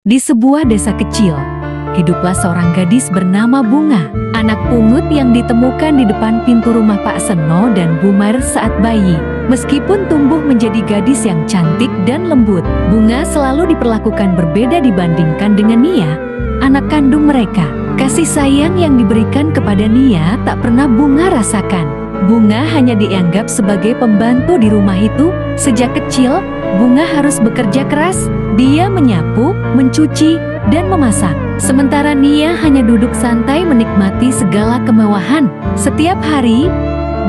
Di sebuah desa kecil, hiduplah seorang gadis bernama Bunga, anak pungut yang ditemukan di depan pintu rumah Pak Seno dan Bu Mar saat bayi. Meskipun tumbuh menjadi gadis yang cantik dan lembut, Bunga selalu diperlakukan berbeda dibandingkan dengan Nia, anak kandung mereka. Kasih sayang yang diberikan kepada Nia tak pernah Bunga rasakan. Bunga hanya dianggap sebagai pembantu di rumah itu. Sejak kecil, Bunga harus bekerja keras. Dia menyapu, mencuci, dan memasak. Sementara Nia hanya duduk santai menikmati segala kemewahan. Setiap hari,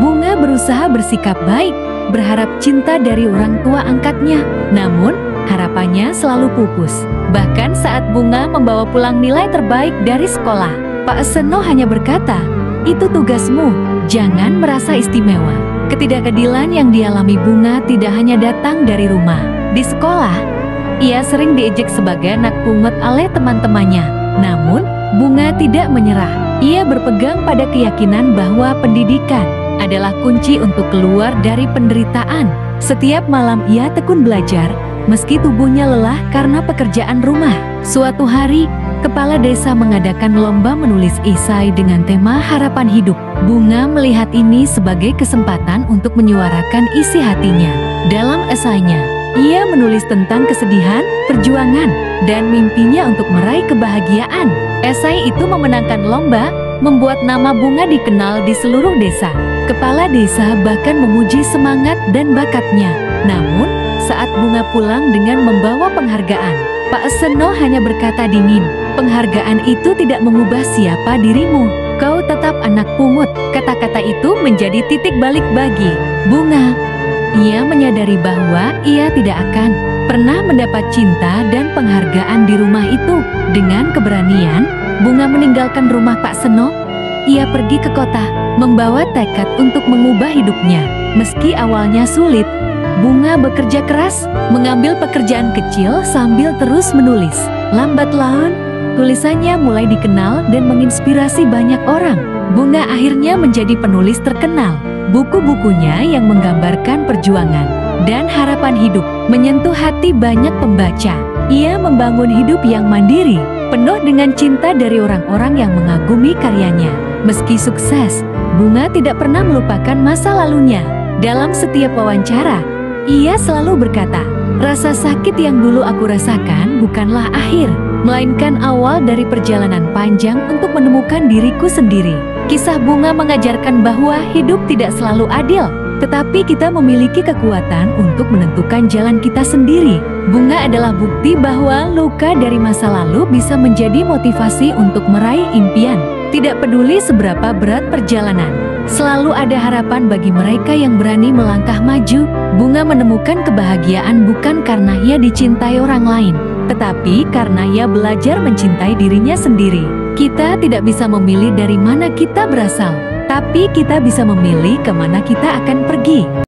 Bunga berusaha bersikap baik, berharap cinta dari orang tua angkatnya. Namun, harapannya selalu pupus. Bahkan saat Bunga membawa pulang nilai terbaik dari sekolah, Pak Seno hanya berkata, "Itu tugasmu, jangan merasa istimewa." Ketidakadilan yang dialami Bunga tidak hanya datang dari rumah. Di sekolah, ia sering diejek sebagai anak pungut oleh teman-temannya. Namun, Bunga tidak menyerah. Ia berpegang pada keyakinan bahwa pendidikan adalah kunci untuk keluar dari penderitaan. Setiap malam ia tekun belajar, meski tubuhnya lelah karena pekerjaan rumah. Suatu hari, kepala desa mengadakan lomba menulis esai dengan tema harapan hidup. Bunga melihat ini sebagai kesempatan untuk menyuarakan isi hatinya. Dalam esainya, ia menulis tentang kesedihan, perjuangan, dan mimpinya untuk meraih kebahagiaan. Esai itu memenangkan lomba, membuat nama Bunga dikenal di seluruh desa. Kepala desa bahkan memuji semangat dan bakatnya. Namun, saat Bunga pulang dengan membawa penghargaan, Pak Seno hanya berkata dingin, "Penghargaan itu tidak mengubah siapa dirimu. Kau tetap anak pungut." Kata-kata itu menjadi titik balik bagi Bunga. Ia menyadari bahwa ia tidak akan pernah mendapat cinta dan penghargaan di rumah itu. Dengan keberanian, Bunga meninggalkan rumah Pak Seno. Ia pergi ke kota, membawa tekad untuk mengubah hidupnya. Meski awalnya sulit, Bunga bekerja keras, mengambil pekerjaan kecil sambil terus menulis. Lambat laun, tulisannya mulai dikenal dan menginspirasi banyak orang. Bunga akhirnya menjadi penulis terkenal. Buku-bukunya yang menggambarkan perjuangan dan harapan hidup menyentuh hati banyak pembaca. Ia membangun hidup yang mandiri, penuh dengan cinta dari orang-orang yang mengagumi karyanya. Meski sukses, Bunga tidak pernah melupakan masa lalunya. Dalam setiap wawancara, ia selalu berkata, "Rasa sakit yang dulu aku rasakan bukanlah akhir, melainkan awal dari perjalanan panjang untuk menemukan diriku sendiri." Kisah Bunga mengajarkan bahwa hidup tidak selalu adil, tetapi kita memiliki kekuatan untuk menentukan jalan kita sendiri. Bunga adalah bukti bahwa luka dari masa lalu bisa menjadi motivasi untuk meraih impian. Tidak peduli seberapa berat perjalanan, selalu ada harapan bagi mereka yang berani melangkah maju. Bunga menemukan kebahagiaan bukan karena ia dicintai orang lain, tetapi karena ia belajar mencintai dirinya sendiri. Kita tidak bisa memilih dari mana kita berasal, tapi kita bisa memilih kemana kita akan pergi.